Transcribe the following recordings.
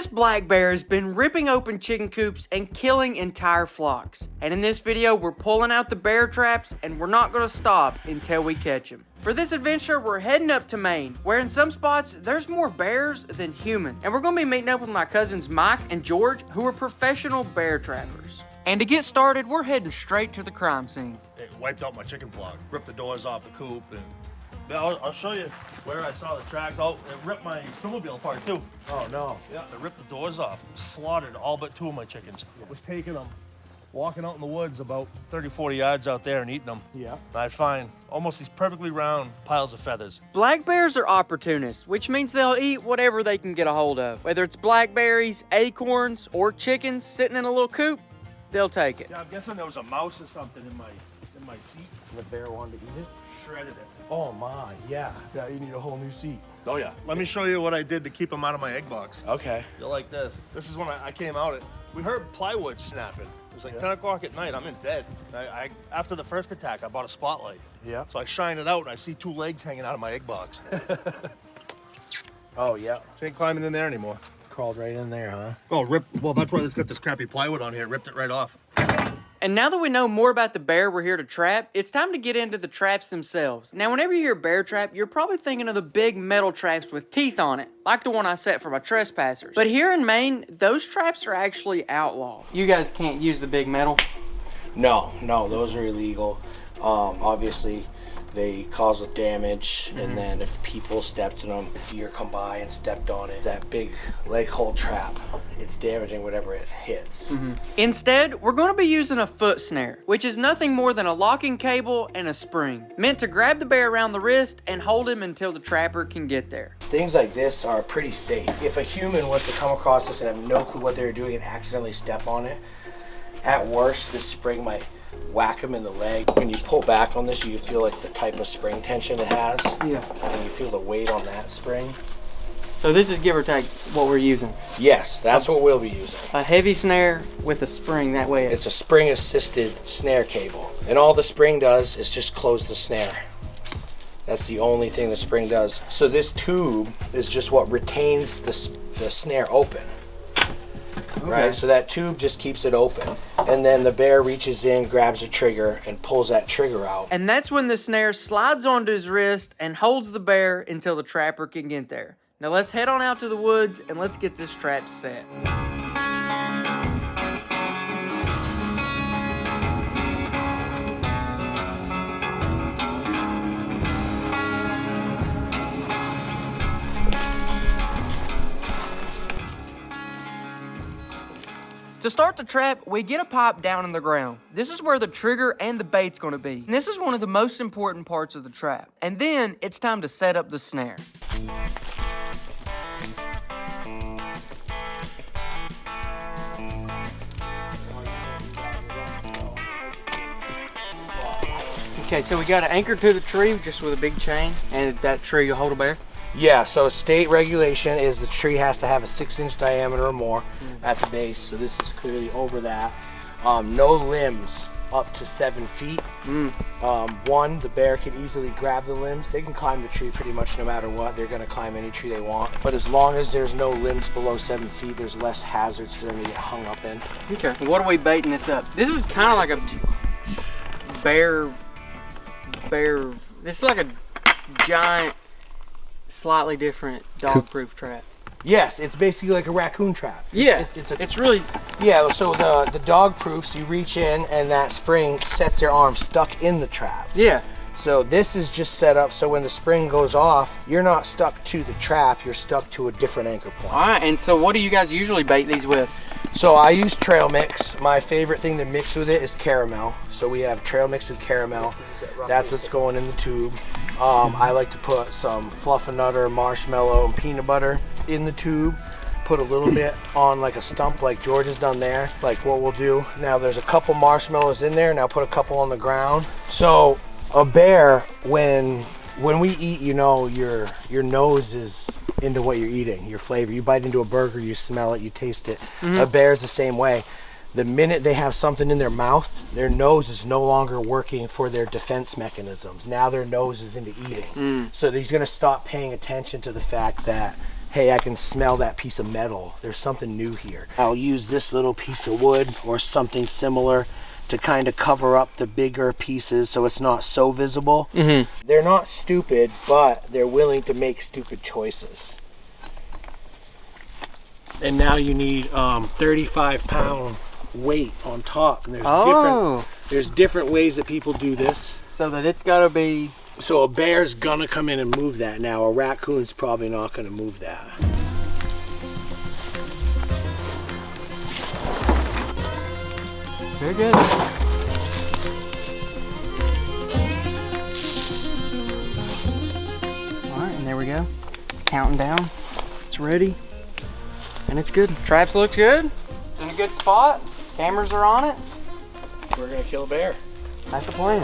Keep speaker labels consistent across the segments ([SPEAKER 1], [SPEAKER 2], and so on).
[SPEAKER 1] This black bear has been ripping open chicken coops and killing entire flocks. And in this video, we're pulling out the bear traps and we're not gonna stop until we catch him. For this adventure, we're heading up to Maine, where in some spots, there's more bears than humans. And we're gonna be meeting up with my cousins Mike and George, who are professional bear trappers. And to get started, we're heading straight to the crime scene.
[SPEAKER 2] It wiped out my chicken flock, ripped the doors off the coop, and I'll show you where I saw the tracks. Oh, it ripped my snowmobile apart too.
[SPEAKER 3] Oh no.
[SPEAKER 2] Yeah, it ripped the doors off, slaughtered all but 2 of my chickens. It was taking them, walking out in the woods about 30, 40 yards out there and eating them.
[SPEAKER 3] Yeah.
[SPEAKER 2] And I'd find almost these perfectly round piles of feathers.
[SPEAKER 1] Black bears are opportunists, which means they'll eat whatever they can get a hold of. Whether it's blackberries, acorns, or chickens sitting in a little coop, they'll take it.
[SPEAKER 2] Yeah, I'm guessing there was a mouse or something in my seat.
[SPEAKER 3] The bear wanted to eat it?
[SPEAKER 2] Shredded it.
[SPEAKER 3] Oh my, yeah. Yeah, you need a whole new seat.
[SPEAKER 2] Oh yeah. Let me show you what I did to keep them out of my egg box.
[SPEAKER 3] Okay.
[SPEAKER 2] You're like this. This is when I came out. We heard plywood snapping. It was like 10 o'clock at night. I'm in bed. After the first attack, I bought a spotlight. Yeah. So I shine it out and I see 2 legs hanging out of my egg box.
[SPEAKER 3] Oh yeah.
[SPEAKER 2] She ain't climbing in there anymore.
[SPEAKER 3] Crawled right in there, huh?
[SPEAKER 2] Oh, ripped. Well, that's why it's got this crappy plywood on here. Ripped it right off.
[SPEAKER 1] And now that we know more about the bear we're here to trap, it's time to get into the traps themselves. Now, whenever you hear bear trap, you're probably thinking of the big metal traps with teeth on it, like the one I set for my trespassers. But here in Maine, those traps are actually outlawed. You guys can't use the big metal?
[SPEAKER 3] No, those are illegal. Obviously, they cause damage, and then if people stepped in them, if deer come by and stepped on it, that big leg hold trap, it's damaging whatever it hits.
[SPEAKER 1] Instead, we're going to be using a foot snare, which is nothing more than a locking cable and a spring, meant to grab the bear around the wrist and hold him until the trapper can get there.
[SPEAKER 3] Things like this are pretty safe. If a human was to come across this and have no clue what they're doing and accidentally step on it, at worst, this spring might whack them in the leg. When you pull back on this, you feel like the type of spring tension it has. Yeah. And you feel the weight on that spring.
[SPEAKER 1] So this is give or take what we're using?
[SPEAKER 3] Yes, that's what we'll be using.
[SPEAKER 1] A heavy snare with a spring, that way
[SPEAKER 3] it's a spring-assisted snare cable. And all the spring does is just close the snare. That's the only thing the spring does. So this tube is just what retains the snare open. Okay. Right, so that tube just keeps it open. And then the bear reaches in, grabs a trigger, and pulls that trigger out.
[SPEAKER 1] And that's when the snare slides onto his wrist and holds the bear until the trapper can get there. Now let's head on out to the woods and let's get this trap set. To start the trap, we get a pipe down in the ground. This is where the trigger and the bait's gonna be. And this is one of the most important parts of the trap. And then it's time to set up the snare. Okay, so we got it anchored to the tree just with a big chain, and that tree will hold a bear?
[SPEAKER 3] Yeah, so state regulation is the tree has to have a 6-inch diameter or more at the base, so this is clearly over that. No limbs up to 7 feet. One, the bear can easily grab the limbs. They can climb the tree pretty much no matter what. They're gonna climb any tree they want. But as long as there's no limbs below 7 feet, there's less hazards for them to get hung up in.
[SPEAKER 1] Okay, what are we baiting this up? This is kind of like a bear, this is like a giant, slightly different dog-proof trap.
[SPEAKER 3] Yes, it's basically like a raccoon trap.
[SPEAKER 1] Yeah, it's really...
[SPEAKER 3] Yeah, so the dog-proofs, you reach in and that spring sets your arm stuck in the trap. Yeah. So this is just set up so when the spring goes off, you're not stuck to the trap, you're stuck to a different anchor point.
[SPEAKER 1] All right, and so what do you guys usually bait these with?
[SPEAKER 3] So I use trail mix. My favorite thing to mix with it is caramel. So we have trail mix with caramel. That's what's going in the tube. I like to put some Fluffernutter, marshmallow, and peanut butter in the tube. Put a little bit on like a stump like George has done there, like what we'll do. Now there's a couple marshmallows in there, now put a couple on the ground. So a bear, when we eat, you know, your nose is into what you're eating, your flavor. You bite into a burger, you smell it, you taste it. A bear's the same way. The minute they have something in their mouth, their nose is no longer working for their defense mechanisms. Now their nose is into eating. So he's gonna stop paying attention to the fact that, hey, I can smell that piece of metal. There's something new here. I'll use this little piece of wood or something similar to kind of cover up the bigger pieces so it's not so visible. They're not stupid, but they're willing to make stupid choices. And now you need 35-pound weight on top, and there's different ways that people do this.
[SPEAKER 1] So that it's got to be...
[SPEAKER 3] So a bear's gonna come in and move that. Now a raccoon's probably not gonna move that.
[SPEAKER 1] Very good. All right, and there we go. It's counting down. It's ready. And it's good. Traps look good. It's in a good spot. Cameras are on it.
[SPEAKER 3] We're gonna kill a bear.
[SPEAKER 1] That's the plan.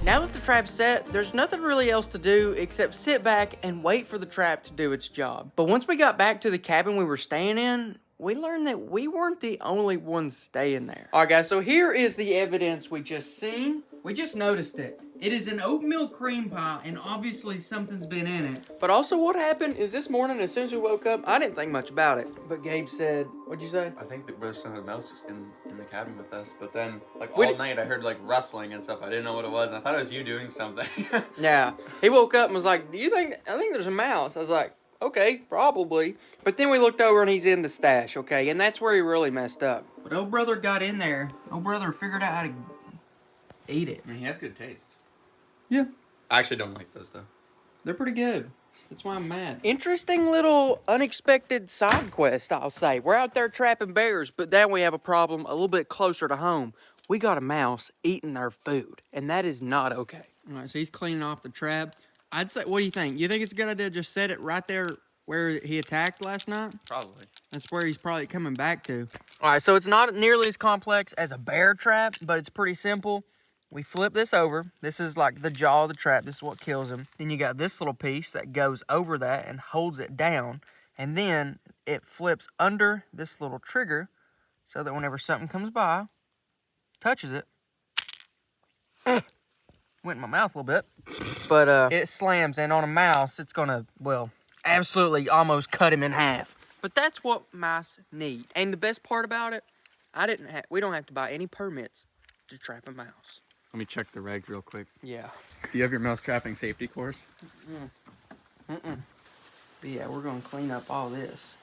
[SPEAKER 1] Now that the trap's set, there's nothing really else to do except sit back and wait for the trap to do its job. But once we got back to the cabin we were staying in, we learned that we weren't the only ones staying there. All right, guys, so here is the evidence we just seen. We just noticed it. It is an oatmeal cream pie, and obviously something's been in it. But also what happened is this morning, as soon as we woke up, I didn't think much about it. But Gabe said, what'd you say?
[SPEAKER 4] I think that there's something else in the cabin with us, but then like all night I heard like rustling and stuff. I didn't know what it was, and I thought it was you doing something.
[SPEAKER 1] Yeah, he woke up and was like, I think there's a mouse. I was like, okay, probably. But then we looked over and he's in the stash, okay? And that's where he really messed up. But old brother got in there. Old brother figured out how to eat it.
[SPEAKER 4] I mean, he has good taste.
[SPEAKER 1] Yeah.
[SPEAKER 4] I actually don't like those though.
[SPEAKER 1] They're pretty good. That's why I'm mad. Interesting little unexpected side quest, I'll say. We're out there trapping bears, but then we have a problem a little bit closer to home. We got a mouse eating our food, and that is not okay. All right, so he's cleaning off the trap. I'd say, what do you think? You think it's a good idea to just set it right there where he attacked last night?
[SPEAKER 4] Probably.
[SPEAKER 1] That's where he's probably coming back to. All right, so it's not nearly as complex as a bear trap, but it's pretty simple. We flip this over. This is like the jaw of the trap. This is what kills him. Then you got this little piece that goes over that and holds it down. And then it flips under this little trigger so that whenever something comes by, touches it, went in my mouth a little bit, but it slams. And on a mouse, it's gonna, well, absolutely almost cut him in half. But that's what mice need. And the best part about it, we don't have to buy any permits to trap a mouse.
[SPEAKER 4] Let me check the regs real quick.
[SPEAKER 1] Yeah.
[SPEAKER 4] Do you have your mouse trapping safety course?
[SPEAKER 1] But yeah, we're gonna clean up all this.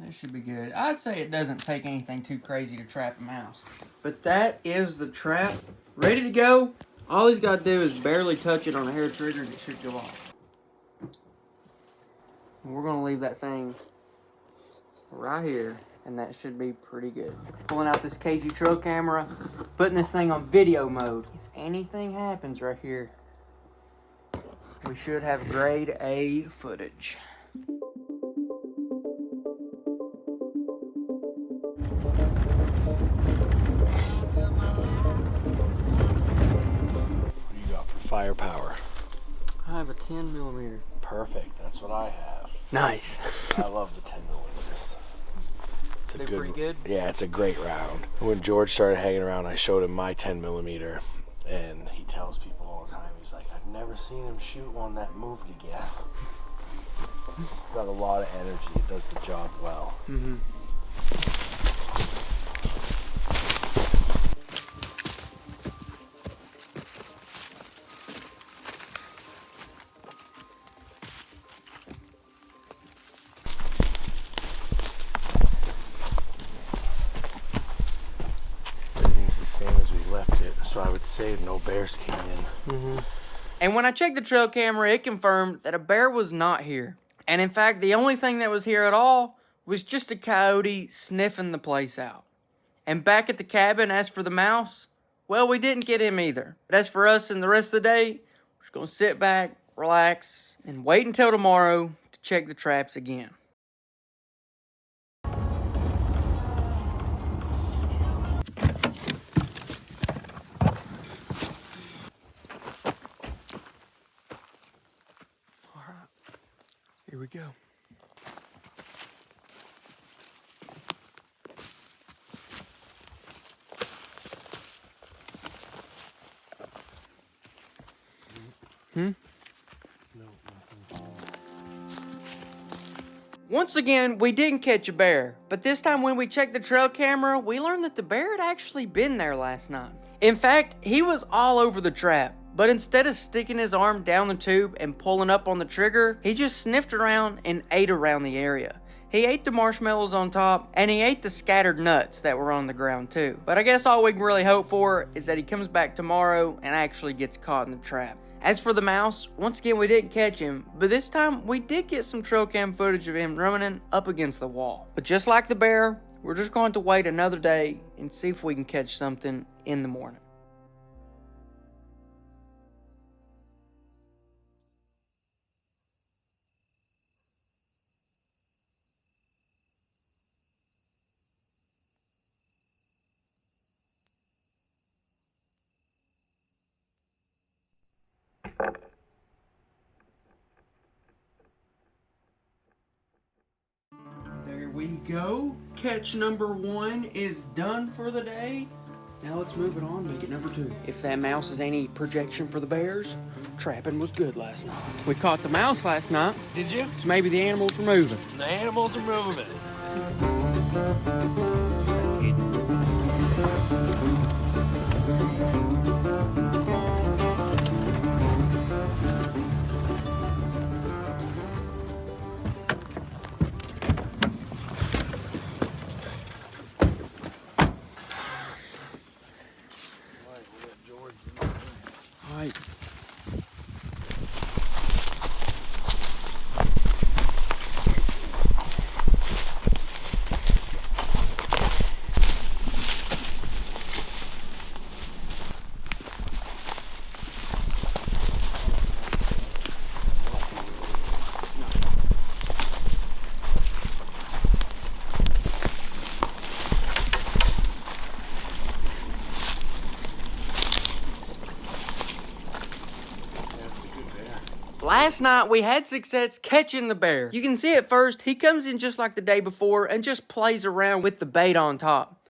[SPEAKER 1] That should be good. I'd say it doesn't take anything too crazy to trap a mouse. But that is the trap. Ready to go. All he's got to do is barely touch it on a hair trigger and it should go off. And we're gonna leave that thing right here. And that should be pretty good. Pulling out this KG trail camera, putting this thing on video mode. If anything happens right here, we should have grade A footage.
[SPEAKER 3] What do you got for firepower?
[SPEAKER 1] I have a 10mm.
[SPEAKER 3] Perfect, that's what I have.
[SPEAKER 1] Nice.
[SPEAKER 3] I love the 10mm.
[SPEAKER 1] They're pretty good?
[SPEAKER 3] Yeah, it's a great round. When George started hanging around, I showed him my 10mm, and he tells people all the time, he's like, I've never seen him shoot one that moved again. It's got a lot of energy. It does the job well.
[SPEAKER 1] Mm-hmm.
[SPEAKER 3] So I would say no bears came in.
[SPEAKER 1] Mm-hmm. And when I checked the trail camera, it confirmed that a bear was not here. And in fact, the only thing that was here at all was just a coyote sniffing the place out. And back at the cabin, as for the mouse, well, we didn't get him either. But as for us and the rest of the day, we're just going to sit back, relax, and wait until tomorrow to check the traps again. Here we go. Once again, we didn't catch a bear, but this time when we checked the trail camera, we learned that the bear had actually been there last night. In fact, he was all over the trap, but instead of sticking his arm down the tube and pulling up on the trigger, he just sniffed around and ate around the area. He ate the marshmallows on top, and he ate the scattered nuts that were on the ground too. But I guess all we can really hope for is that he comes back tomorrow and actually gets caught in the trap. As for the mouse, once again we didn't catch him, but this time we did get some trail cam footage of him running up against the wall. But just like the bear, we're just going to wait another day and see if we can catch something in the morning. There we go. Catch number 1 is done for the day. Now let's move it on, make it number 2. If that mouse is any projection for the bears, trapping was good last night. We caught the mouse last night.
[SPEAKER 2] Did you?
[SPEAKER 1] So maybe the animals were moving.
[SPEAKER 2] The animals are moving.
[SPEAKER 1] Right. Last night we had success catching the bear. You can see at first he comes in just like the day before and just plays around with the bait on top.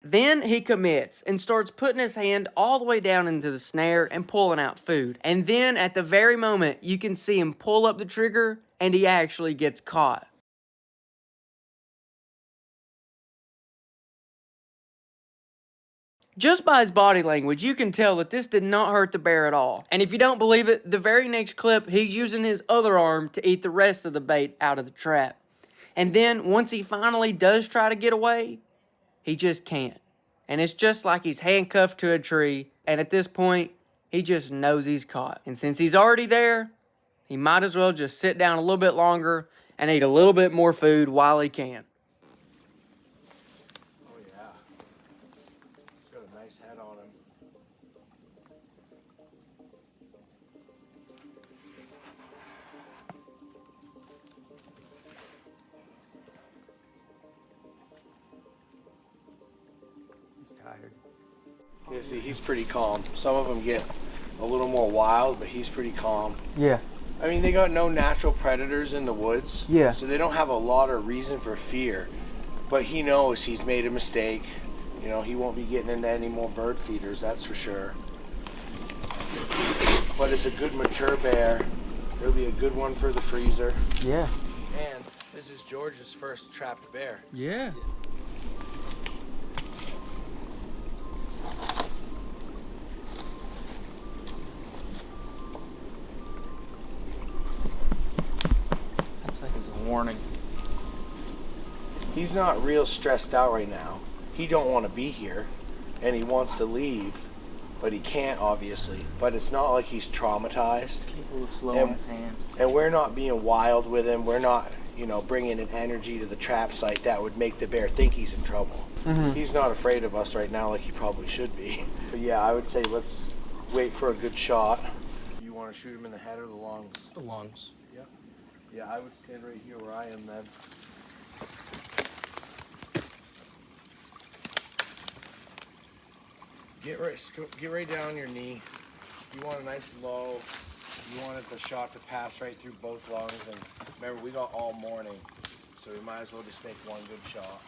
[SPEAKER 1] Then he commits and starts putting his hand all the way down into the snare and pulling out food. And then at the very moment you can see him pull up the trigger and he actually gets caught. Just by his body language, you can tell that this did not hurt the bear at all. And if you don't believe it, the very next clip, he's using his other arm to eat the rest of the bait out of the trap. And then, once he finally does try to get away, he just can't. And it's just like he's handcuffed to a tree, and at this point, he just knows he's caught. And since he's already there, he might as well just sit down a little bit longer and eat a little bit more food while he can.
[SPEAKER 3] Nice head on him.
[SPEAKER 1] He's tired.
[SPEAKER 3] Yeah, see, he's pretty calm. Some of them get a little more wild, but he's pretty calm.
[SPEAKER 1] Yeah.
[SPEAKER 3] I mean, they got no natural predators in the woods.
[SPEAKER 1] Yeah.
[SPEAKER 3] So they don't have a lot of reason for fear. But he knows he's made a mistake. You know, he won't be getting into any more bird feeders, that's for sure. But it's a good mature bear. It'll be a good one for the freezer.
[SPEAKER 1] Yeah.
[SPEAKER 3] And this is George's first trapped bear.
[SPEAKER 1] Yeah. That's like it's a warning.
[SPEAKER 3] He's not real stressed out right now. He don't want to be here, and he wants to leave, but he can't, obviously. But it's not like he's traumatized.
[SPEAKER 1] Keep a little slow on his hand.
[SPEAKER 3] And we're not being wild with him. We're not, you know, bringing an energy to the trap site that would make the bear think he's in trouble. He's not afraid of us right now like he probably should be. But yeah, I would say let's wait for a good shot. You want to shoot him in the head or the lungs?
[SPEAKER 2] The lungs.
[SPEAKER 3] Yep. Yeah, I would stand right here where I am then. Get right down on your knee. You want a nice low. You want the shot to pass right through both lungs. And remember, we got all morning, so we might as well just make one good shot.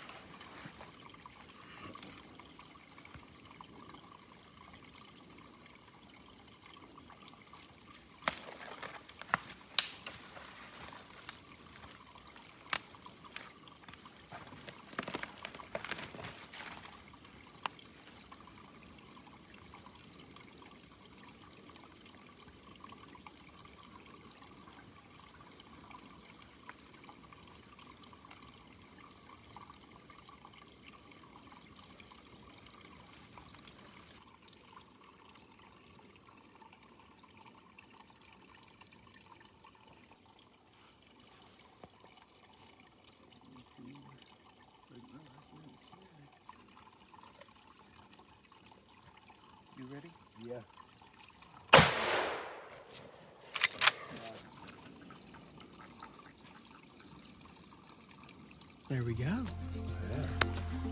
[SPEAKER 1] There we go.
[SPEAKER 3] Yeah.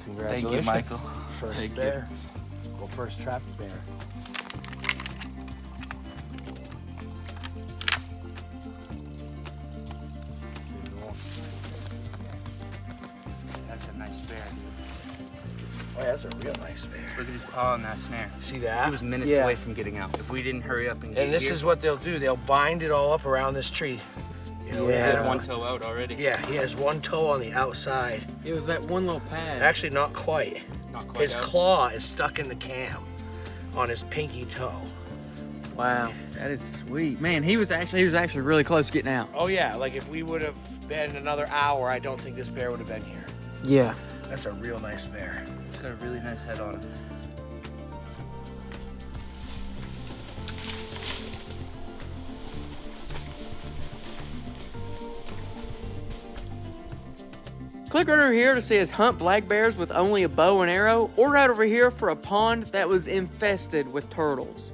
[SPEAKER 3] Congratulations.
[SPEAKER 5] Thank you, Michael.
[SPEAKER 3] First
[SPEAKER 5] Thank
[SPEAKER 3] bear. Well, first trapped bear.
[SPEAKER 5] That's a nice bear, dude.
[SPEAKER 3] Oh, yeah, that's a real nice bear.
[SPEAKER 5] Look at his paw on that snare.
[SPEAKER 3] See that?
[SPEAKER 5] He was minutes
[SPEAKER 1] Yeah.
[SPEAKER 5] away from getting out. If we didn't hurry up and get
[SPEAKER 3] And this
[SPEAKER 5] here,
[SPEAKER 3] is what they'll do. They'll bind it all up around this tree. You know,
[SPEAKER 5] he
[SPEAKER 3] we
[SPEAKER 5] had
[SPEAKER 3] had
[SPEAKER 5] one toe out already.
[SPEAKER 3] Yeah, he has one toe on the outside.
[SPEAKER 1] It was that one little pad.
[SPEAKER 3] Actually, not quite.
[SPEAKER 5] Not quite
[SPEAKER 3] His
[SPEAKER 5] out.
[SPEAKER 3] claw is stuck in the cam on his pinky toe.
[SPEAKER 1] Wow, that is sweet. Man, he was actually really close to getting out.
[SPEAKER 3] Oh yeah, like if we would have been another hour, I don't think this bear would have been here.
[SPEAKER 1] Yeah.
[SPEAKER 3] That's a real nice bear.
[SPEAKER 5] He's got a really nice head on him.
[SPEAKER 1] Click right over here to see us hunt black bears with only a bow and arrow, or right over here for a pond that was infested with turtles.